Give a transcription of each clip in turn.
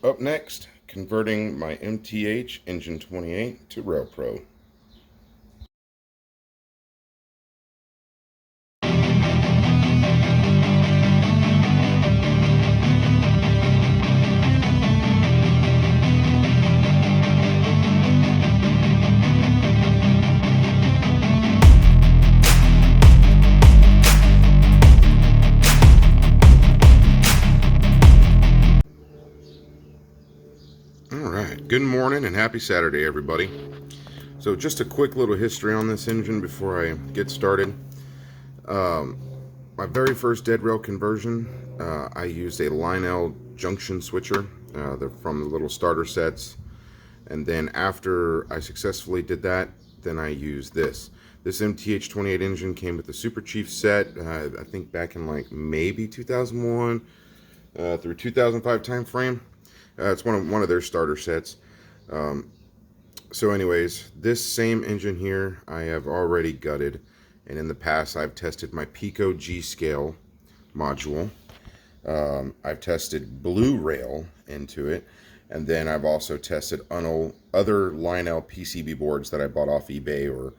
Up next, converting my MTH Engine 28 to Railpro. Alright, good morning and happy Saturday, everybody. So just a quick little history on this engine before I get started. My very first dead rail conversion, I used a Lionel junction switcher. They're from the little starter sets. And then after I successfully did that, then I used this. This MTH 28 engine came with the Super Chief set, I think back in like maybe 2001 through 2005 time frame. It's one of their starter sets. So anyways, this same engine here I have already gutted, and in the past I've tested my Pico G scale module. I've tested Blue Rail into it, and then I've also tested other Lionel PCB boards that I bought off eBay or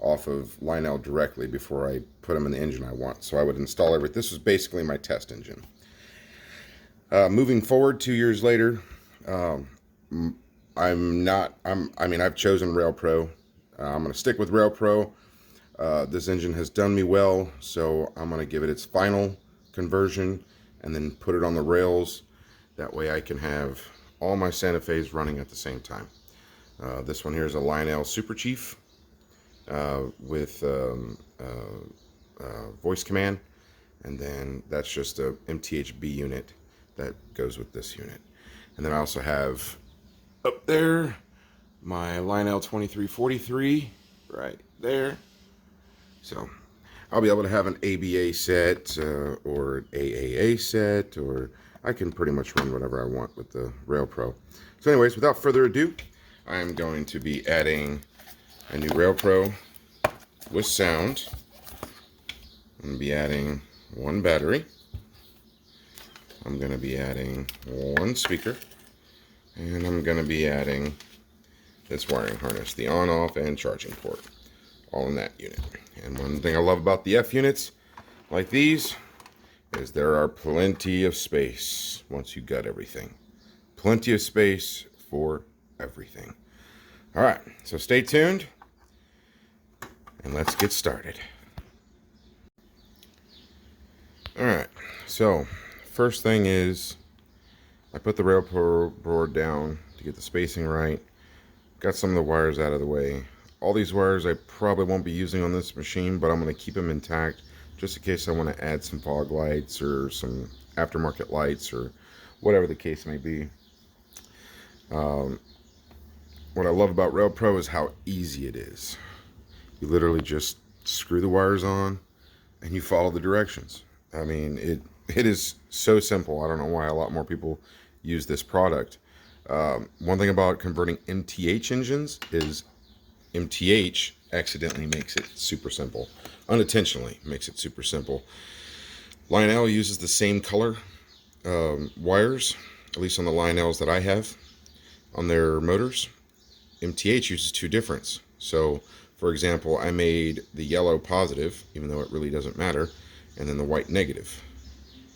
off of Lionel directly before I put them in the engine I want. So I would install everything. This was basically my test engine. Moving forward 2 years later, I've chosen Railpro. I'm going to stick with Railpro. This engine has done me well, so I'm going to give it its final conversion and then put it on the rails. That way I can have all my Santa Fe's running at the same time. This one here is a Lionel Super Chief with voice command, and then that's just a MTHB unit that goes with this unit. And then I also have up there my Lionel 2343 right there. So I'll be able to have an ABA set or an AAA set, or I can pretty much run whatever I want with the Railpro. So anyways, without further ado, I am going to be adding a new Railpro with sound. I'm going to be adding one battery. I'm going to be adding one speaker. And I'm going to be adding this wiring harness, the on-off and charging port, all in that unit. And one thing I love about the F units like these is there are plenty of space once you gut everything. Plenty of space for everything. All right, so stay tuned and let's get started. All right, so first thing is I put the Railpro board down to get the spacing right. Got some of the wires out of the way. All these wires I probably won't be using on this machine, but I'm going to keep them intact just in case I want to add some fog lights or some aftermarket lights or whatever the case may be. What I love about Railpro is how easy it is. You literally just screw the wires on and you follow the directions. I mean, it is so simple. I don't know why a lot more people use this product. One thing about converting MTH engines is MTH accidentally makes it super simple. Unintentionally makes it super simple. Lionel uses the same color wires, at least on the Lionels that I have on their motors. MTH uses two differents. So, for example, I made the yellow positive, even though it really doesn't matter, and then the white negative,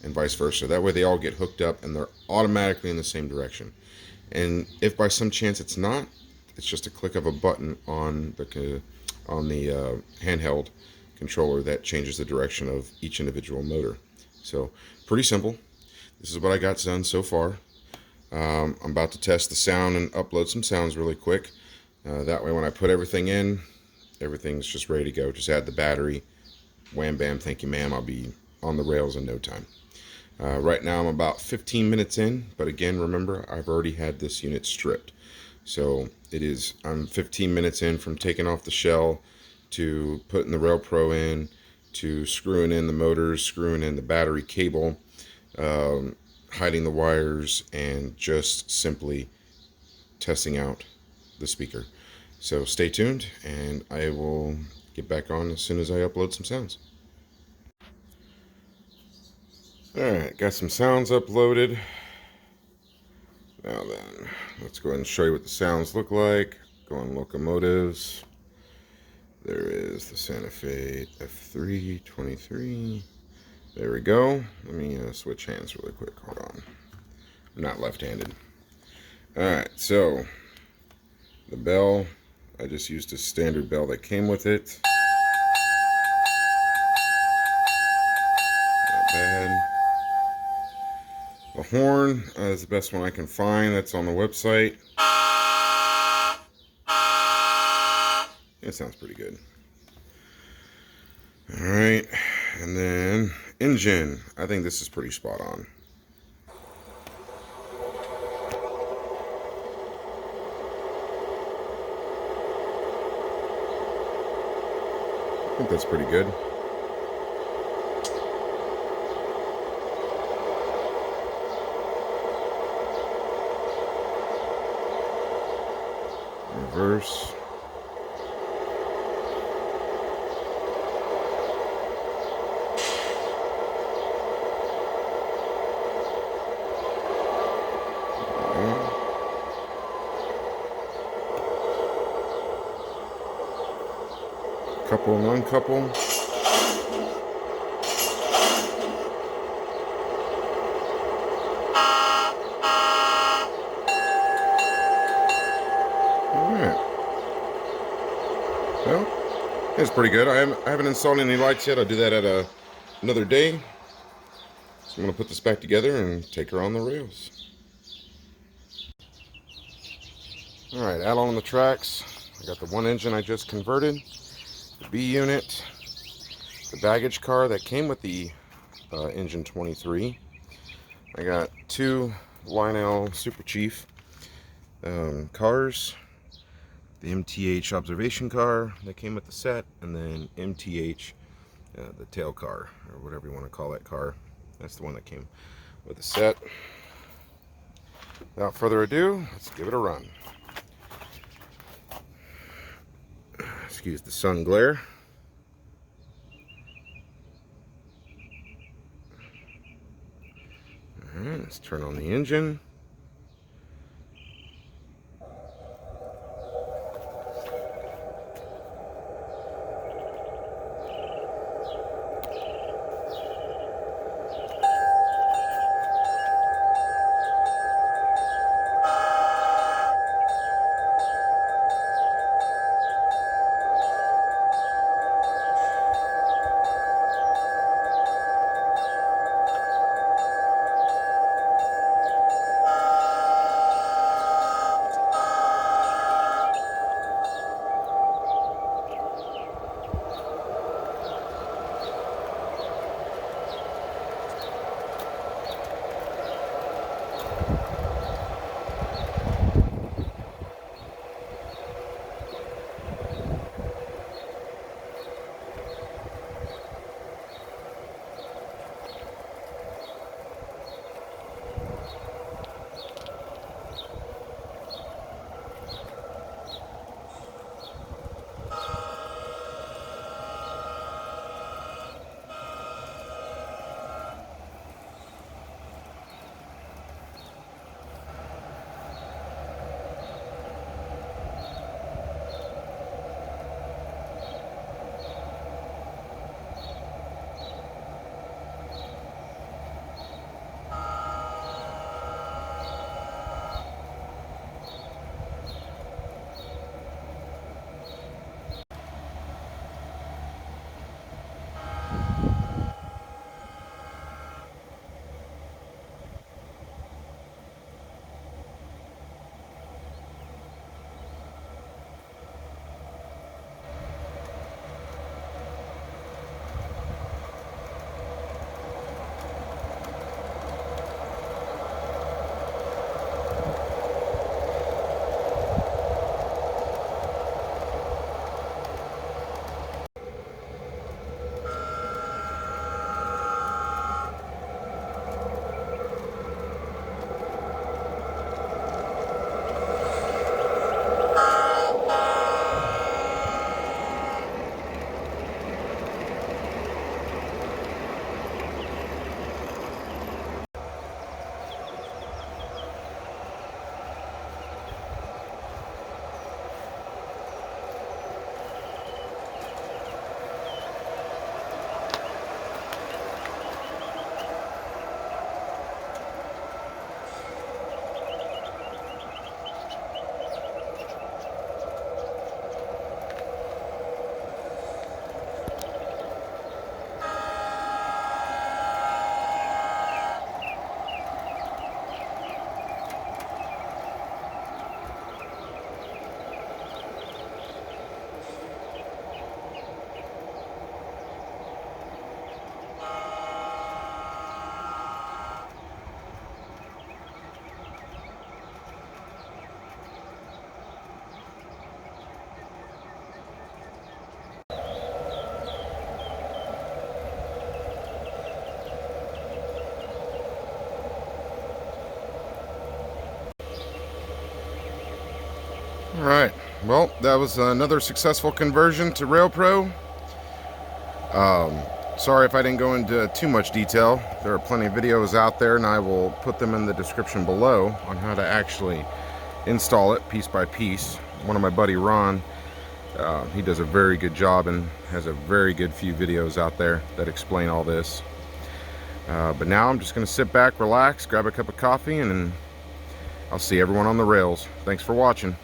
and vice versa. That way they all get hooked up and they're automatically in the same direction. And if by some chance it's not, it's just a click of a button on the handheld controller that changes the direction of each individual motor. So pretty simple. This is what I got done so far. I'm about to test the sound and upload some sounds really quick. That way when I put everything in, everything's just ready to go. Just add the battery. Wham bam, thank you ma'am. I'll be on the rails in no time. Right now I'm about 15 minutes in, but again, remember, I've already had this unit stripped. So I'm 15 minutes in from taking off the shell to putting the Railpro in, to screwing in the motors, screwing in the battery cable, hiding the wires, and just simply testing out the speaker. So stay tuned, and I will get back on as soon as I upload some sounds. Alright, got some sounds uploaded. Now then, let's go ahead and show you what the sounds look like. Go on locomotives. There is the Santa Fe F3 23. There we go. Let me switch hands really quick. Hold on. I'm not left-handed. Alright, so the bell, I just used a standard bell that came with it. Not bad. The horn is the best one I can find. That's on the website. It sounds pretty good. Alright, and then engine. I think this is pretty spot on. I think that's pretty good. Reverse. Couple and uncouple. Alright. Well, it's pretty good. I haven't installed any lights yet. I'll do that at another day. So I'm going to put this back together and take her on the rails. Alright, out on the tracks. I got the one engine I just converted. The B unit, the baggage car that came with the engine 23. I got two Lionel Super Chief cars, the MTH observation car that came with the set, and then MTH the tail car, or whatever you want to call that car. That's the one that came with the set. Without further ado, let's give it a run. Excuse the sun glare. Alright, let's turn on the engine. All right, well, that was another successful conversion to Railpro. Sorry if I didn't go into too much detail. There are plenty of videos out there, and I will put them in the description below on how to actually install it piece by piece. One of my buddy Ron, he does a very good job and has a very good few videos out there that explain all this. But now I'm just going to sit back, relax, grab a cup of coffee, and I'll see everyone on the rails. Thanks for watching.